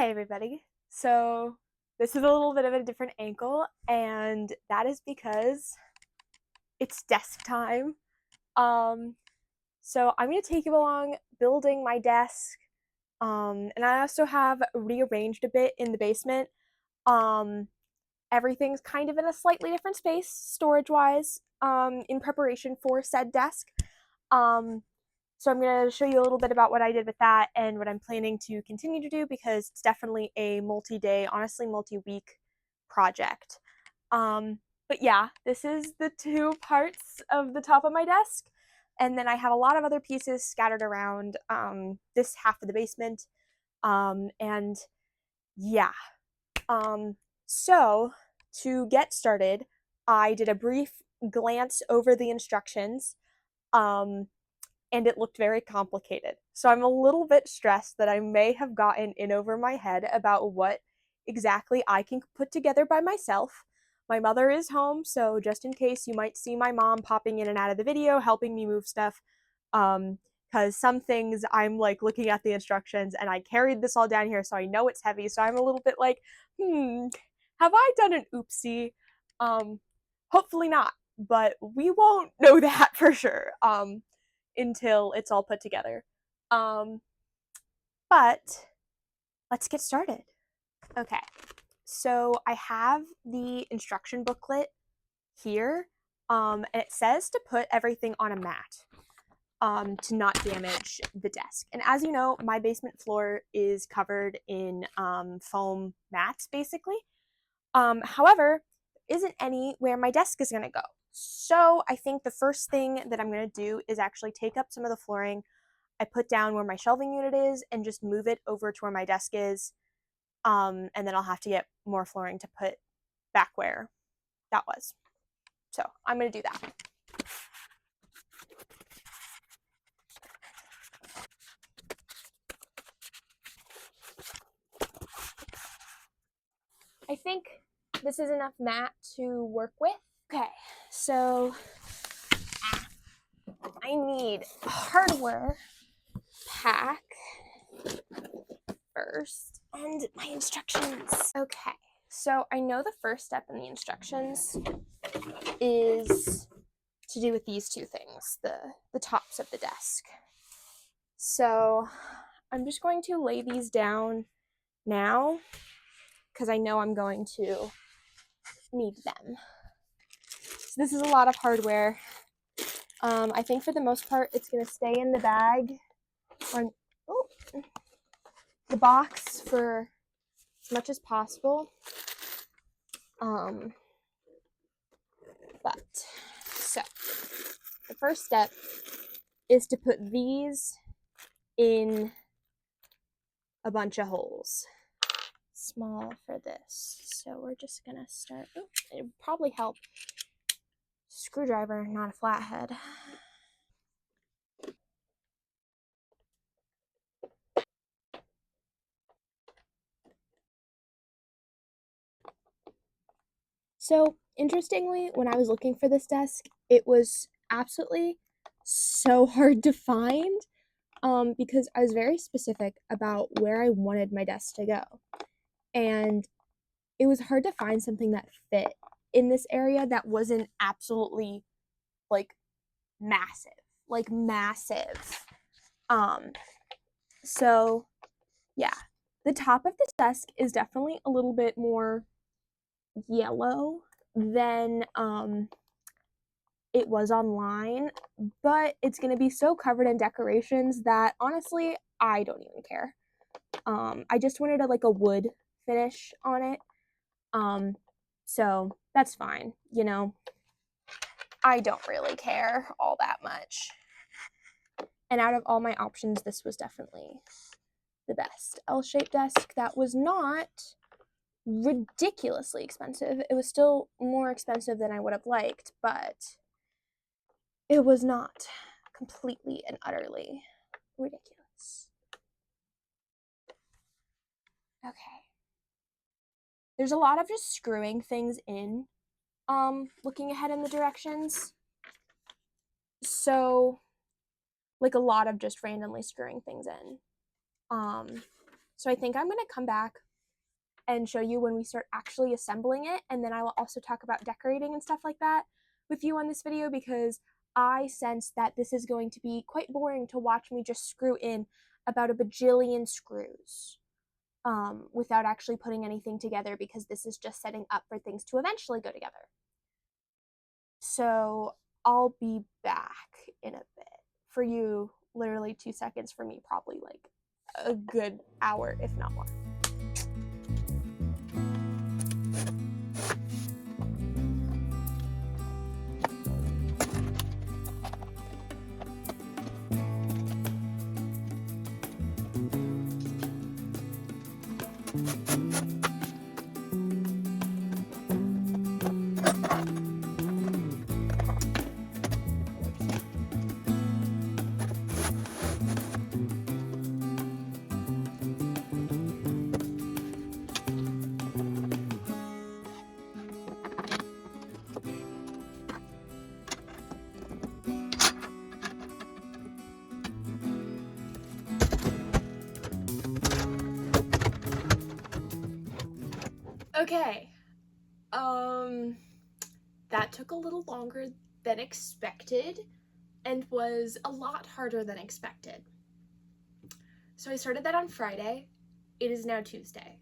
Hi everybody. So this is a little bit of a different angle, and that is because it's desk time. Um, so I'm gonna take you along building my desk. And I also have rearranged a bit in the basement. Um, Everything's kind of in a slightly different space, storage-wise, in preparation for said desk. Um, so I'm going to show you a little bit about what I did with that and what I'm planning to continue to do, because it's definitely a multi-day, honestly multi-week project. But yeah, this is the two parts of the top of my desk. And then I have a lot of other pieces scattered around this half of the basement. And yeah. So to get started, I did a brief glance over the instructions. And it looked very complicated. So I'm a little bit stressed that I may have gotten in over my head about what exactly I can put together by myself. My mother is home, so just in case, you might see my mom popping in and out of the video, helping me move stuff. Because some things I'm like looking at the instructions and I carried this all down here, so I know it's heavy. So I'm a little bit like, have I done an oopsie? Hopefully not, but we won't know that for sure. Until it's all put together. But let's get started. Okay, so I have the instruction booklet here, and it says to put everything on a mat to not damage the desk. And as you know, my basement floor is covered in foam mats, basically. However, there isn't any where my desk is going to go. So I think the first thing that I'm going to do is actually take up some of the flooring I put down where my shelving unit is and just move it over to where my desk is. And then I'll have to get more flooring to put back where that was. So I'm going to do that. I think this is enough mat to work with. Okay, so I need a hardware pack first and my instructions. Okay, so I know the first step in the instructions is to do with these two things, the tops of the desk. So I'm just going to lay these down now because I know I'm going to need them. So this is a lot of hardware. I think for the most part it's going to stay in the bag or the box for as much as possible. But so the first step is to put these in a bunch of holes. Small for this. So we're just gonna start. Oh, it would probably help. Screwdriver, not a flathead. So interestingly, when I was looking for this desk, it was absolutely so hard to find because I was very specific about where I wanted my desk to go. And it was hard to find something that fit in this area that wasn't absolutely like massive. Like massive. So yeah, the top of this desk is definitely a little bit more yellow than it was online, but it's going to be so covered in decorations that honestly, I don't even care. I just wanted a wood finish on it. So that's fine, you know. I don't really care all that much. And out of all my options, this was definitely the best L-shaped desk that was not ridiculously expensive. It was still more expensive than I would have liked, but it was not completely and utterly ridiculous. Okay. There's a lot of just screwing things in, looking ahead in the directions. So, like a lot of just randomly screwing things in. So I think I'm going to come back and show you when we start actually assembling it, and then I will also talk about decorating and stuff like that with you on this video, because I sense that this is going to be quite boring to watch me just screw in about a bajillion screws without actually putting anything together, because this is just setting up for things to eventually go together. So I'll be back in a bit. For you, literally 2 seconds. For me, probably like a good hour, if not more. Okay. That took a little longer than expected and was a lot harder than expected. So I started that on Friday. It is now Tuesday.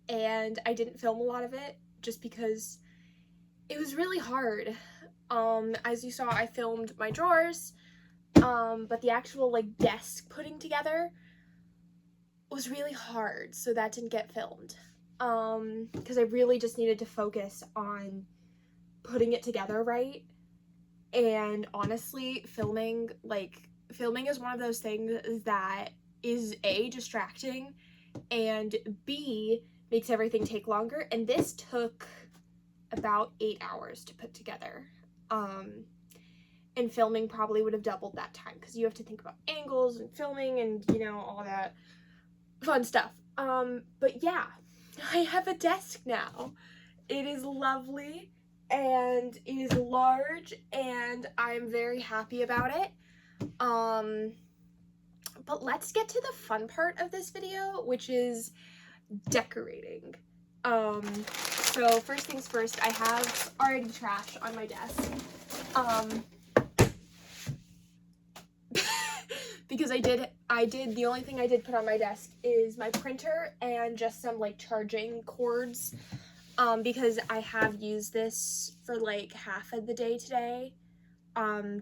And I didn't film a lot of it just because it was really hard. As you saw, I filmed my drawers, but the actual like desk putting together was really hard, so that didn't get filmed. Because I really just needed to focus on putting it together right. And honestly, filming is one of those things that is A, distracting, and B, makes everything take longer. And this took about 8 hours to put together. And filming probably would have doubled that time, because you have to think about angles and filming and, you know, all that fun stuff. But yeah, I have a desk now. It is lovely and it is large, and I'm very happy about it. But let's get to the fun part of this video, which is decorating. So first things first, I have already trash on my desk. Because the only thing I did put on my desk is my printer and just some like charging cords, because I have used this for like half of the day today,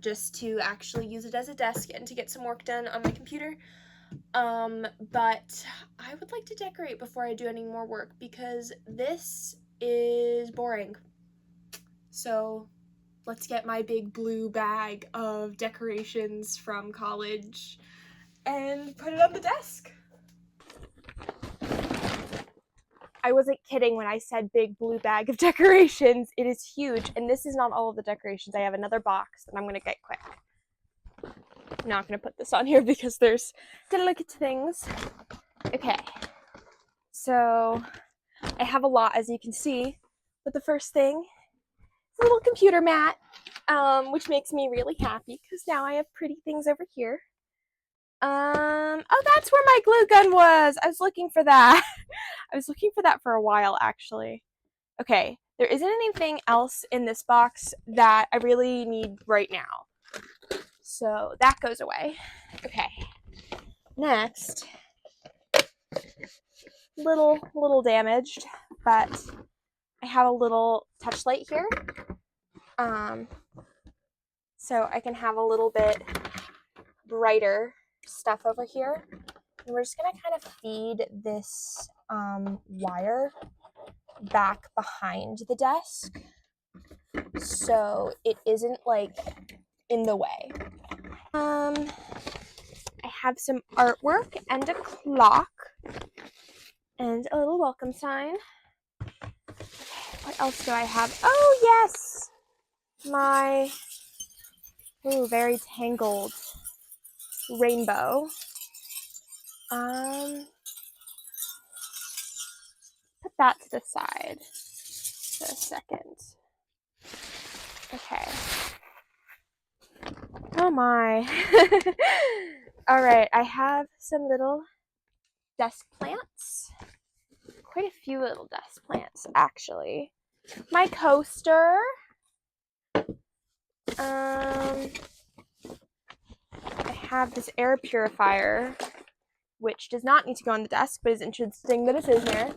just to actually use it as a desk and to get some work done on my computer. But I would like to decorate before I do any more work, because this is boring. So let's get my big blue bag of decorations from college and put it on the desk. I wasn't kidding when I said big blue bag of decorations. It is huge, and this is not all of the decorations. I have another box that I'm going to get quick. I'm not going to put this on here because there's delicate things. Okay, so I have a lot, as you can see, but the first thing is a little computer mat, which makes me really happy because now I have pretty things over here. Oh, that's where my glue gun was. I was looking for that. I was looking for that for a while, actually. Okay, there isn't anything else in this box that I really need right now. So that goes away. Okay, next, little damaged, but I have a little touch light here. So I can have a little bit brighter stuff over here. And we're just gonna kind of feed this wire back behind the desk so it isn't like in the way. I have some artwork and a clock and a little welcome sign. What else do I have? Oh yes, my very tangled rainbow. Put that to the side for a second. Okay. Oh my. All right, I have some little desk plants. Quite a few little desk plants, actually. My coaster. I have this air purifier, which does not need to go on the desk, but is interesting that it is there.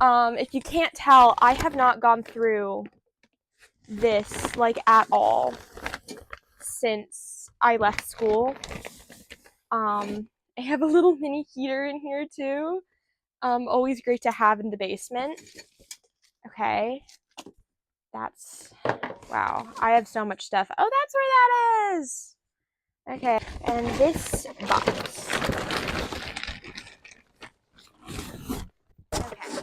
If you can't tell, I have not gone through this like at all since I left school. I have a little mini heater in here too. Always great to have in the basement. Okay. That's, wow, I have so much stuff. Oh, that's where that is. Okay, and this box. Okay.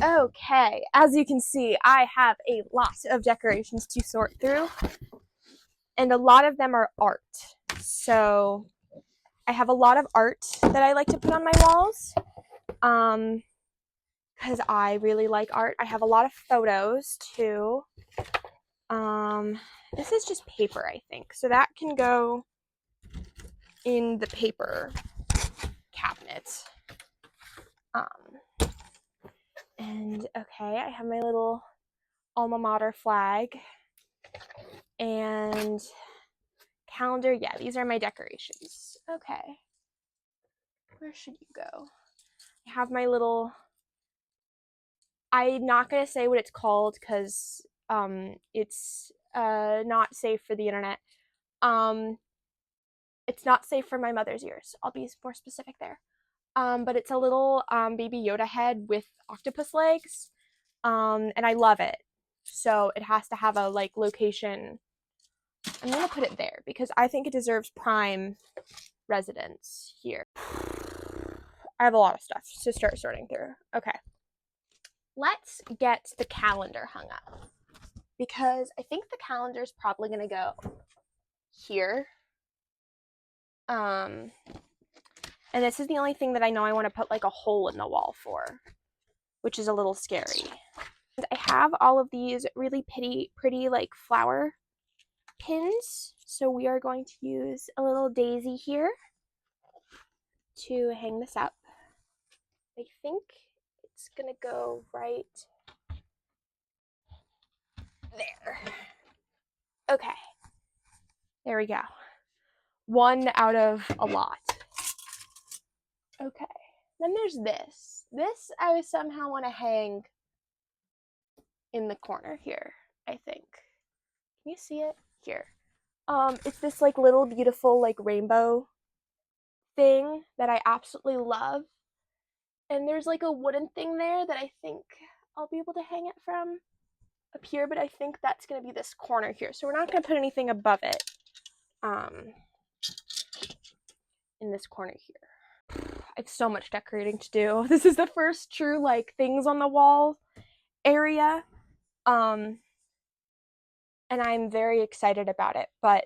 Okay, as you can see, I have a lot of decorations to sort through, and a lot of them are art. So I have a lot of art that I like to put on my walls, because I really like art. I have a lot of photos too. This is just paper, I think, so that can go in the paper cabinet. And okay, I have my little alma mater flag and calendar. Yeah, these are my decorations. Okay, where should you go? I have my little, I'm not gonna say what it's called because it's not safe for the internet. It's not safe for my mother's ears. I'll be more specific there. But it's a little baby Yoda head with octopus legs, and I love it. So it has to have a like location. I'm gonna put it there because I think it deserves prime residence here. I have a lot of stuff to start sorting through. Okay, let's get the calendar hung up because I think the calendar is probably gonna go here. And this is the only thing that I know I want to put like a hole in the wall for, which is a little scary. And I have all of these really pretty like flower pins. So we are going to use a little daisy here to hang this up. I think it's gonna go right there. Okay, there we go. One out of a lot. Okay, then there's this. This I somehow want to hang in the corner here, I think. Can you see it? Here. It's this like little beautiful like rainbow thing that I absolutely love. And there's like a wooden thing there that I think I'll be able to hang it from up here, but I think that's gonna be this corner here. So we're not gonna put anything above it. In this corner here. I have so much decorating to do. This is the first true like things on the wall area. And I'm very excited about it, but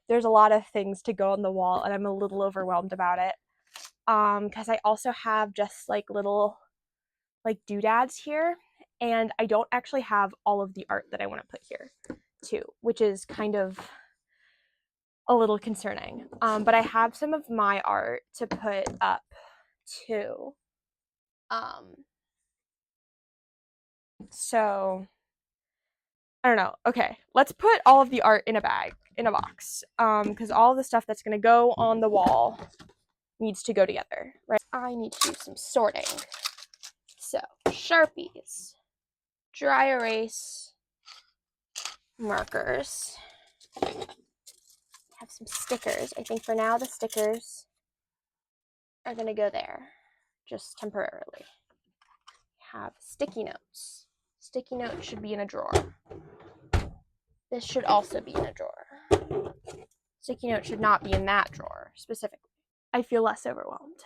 there's a lot of things to go on the wall and I'm a little overwhelmed about it. Because I also have just like little like doodads here, and I don't actually have all of the art that I want to put here too, which is kind of a little concerning. But I have some of my art to put up too. So I don't know. Okay, let's put all of the art in a bag, in a box, because all the stuff that's gonna go on the wall needs to go together, right? I need to do some sorting. So Sharpies, dry erase, markers. Have some stickers. I think for now the stickers are gonna go there, just temporarily. Have sticky notes. Sticky notes should be in a drawer. This should also be in a drawer. Sticky note should not be in that drawer specifically. I feel less overwhelmed.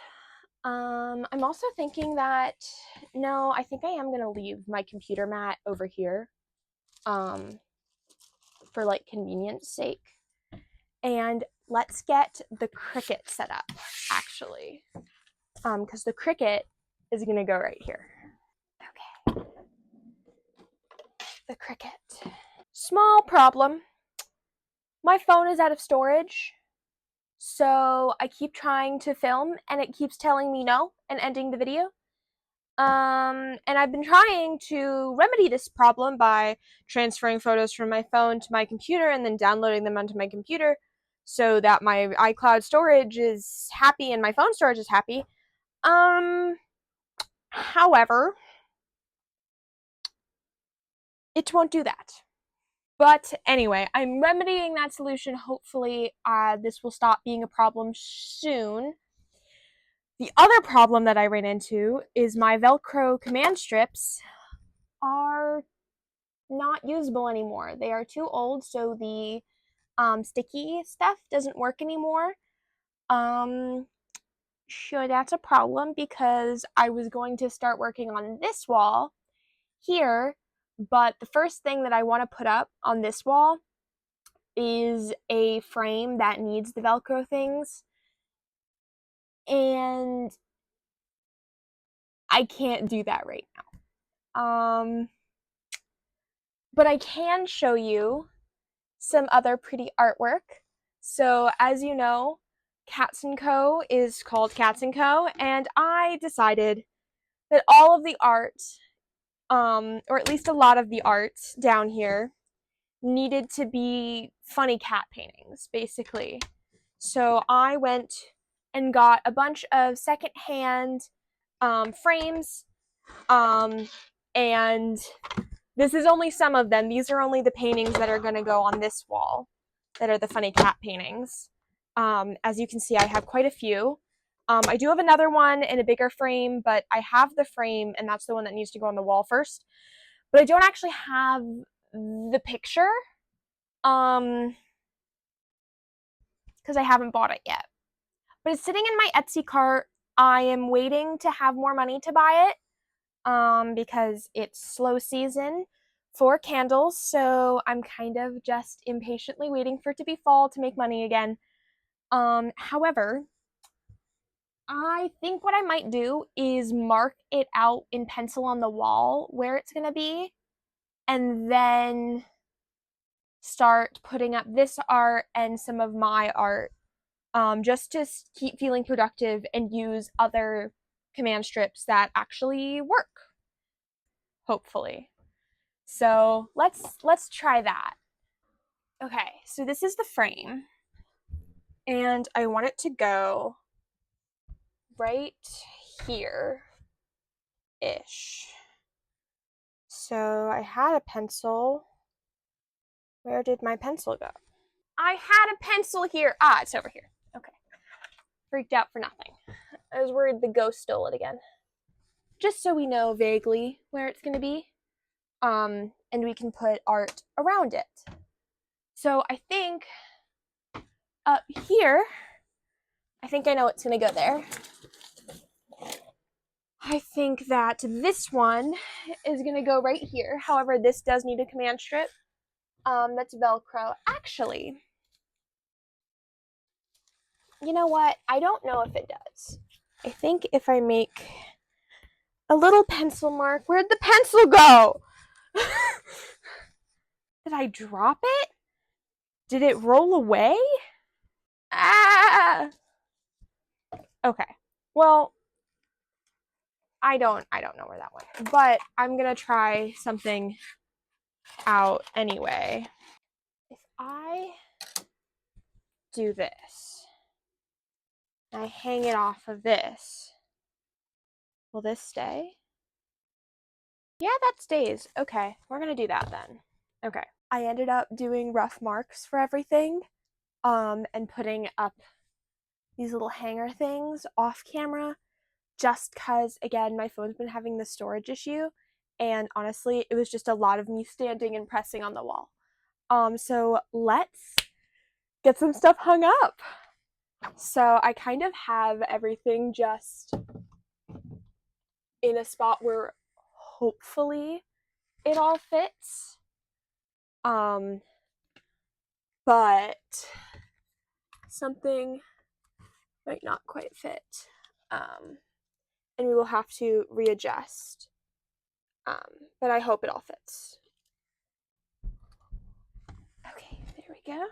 I'm also thinking that, no, I think I am gonna leave my computer mat over here, for like convenience sake. And let's get the Cricut set up, actually, because the Cricut is gonna go right here. Okay, the Cricut. Small problem. My phone is out of storage. So I keep trying to film and it keeps telling me no and ending the video. And I've been trying to remedy this problem by transferring photos from my phone to my computer and then downloading them onto my computer so that my iCloud storage is happy and my phone storage is happy. However, it won't do that. But anyway, I'm remedying that solution. Hopefully, this will stop being a problem soon. The other problem that I ran into is my Velcro command strips are not usable anymore. They are too old, so the sticky stuff doesn't work anymore. Sure, that's a problem because I was going to start working on this wall here, but the first thing that I want to put up on this wall is a frame that needs the Velcro things, and I can't do that right now. But I can show you some other pretty artwork. So as you know, Cats & Co. is called Cats & Co. And I decided that all of the art, or at least a lot of the art down here, needed to be funny cat paintings, basically. So I went and got a bunch of secondhand frames, and this is only some of them. These are only the paintings that are going to go on this wall that are the funny cat paintings. As you can see, I have quite a few. I do have another one in a bigger frame, but I have the frame, and that's the one that needs to go on the wall first. But I don't actually have the picture because I haven't bought it yet. But it's sitting in my Etsy cart. I am waiting to have more money to buy it because it's slow season for candles, so I'm kind of just impatiently waiting for it to be fall to make money again. However, I think what I might do is mark it out in pencil on the wall where it's going to be, and then start putting up this art and some of my art, just to keep feeling productive and use other command strips that actually work, hopefully. So let's try that. Okay, so this is the frame, and I want it to go right here ish. So I had a pencil. Where did my pencil go? I had a pencil here. Ah, it's over here. Okay. Freaked out for nothing. I was worried the ghost stole it again. Just so we know vaguely where it's going to be. And we can put art around it. So I think up here, I think I know what's going to go there. I think that this one is going to go right here. However, this does need a command strip. That's Velcro. Actually, you know what? I don't know if it does. I think if I make a little pencil mark, where'd the pencil go? Did I drop it? Did it roll away? Ah! Okay. Well, I don't know where that went, but I'm gonna try something out anyway. If I do this, and I hang it off of this, will this stay? Yeah, that stays. Okay, we're gonna do that then. Okay. I ended up doing rough marks for everything, and putting up these little hanger things off camera, just because, again, my phone's been having the storage issue, and honestly, it was just a lot of me standing and pressing on the wall. So let's get some stuff hung up. So I kind of have everything just in a spot where hopefully it all fits. But something might not quite fit. And we will have to readjust. But I hope it all fits. Okay, there we go.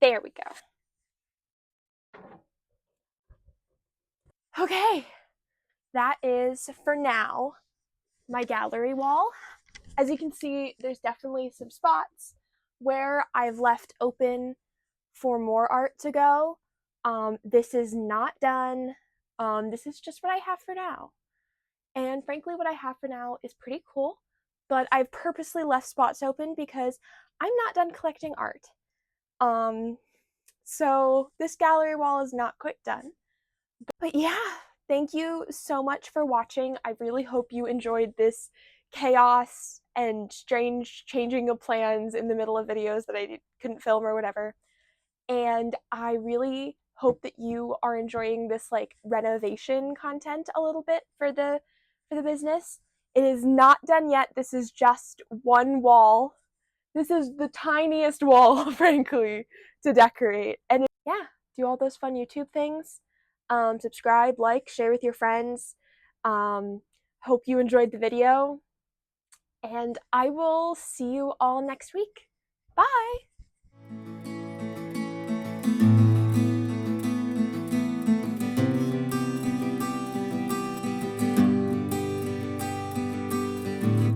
There we go. Okay, that is, for now, my gallery wall. As you can see, there's definitely some spots where I've left open for more art to go. This is not done. This is just what I have for now. And frankly, what I have for now is pretty cool, but I've purposely left spots open because I'm not done collecting art. So this gallery wall is not quite done. But yeah, thank you so much for watching. I really hope you enjoyed this chaos and strange changing of plans in the middle of videos that I couldn't film or whatever. And I really hope that you are enjoying this like renovation content a little bit for the business. It is not done yet. This is just one wall. This is the tiniest wall, frankly, to decorate. And yeah, do all those fun YouTube things. Subscribe, like, share with your friends. Hope you enjoyed the video. And I will see you all next week. Bye!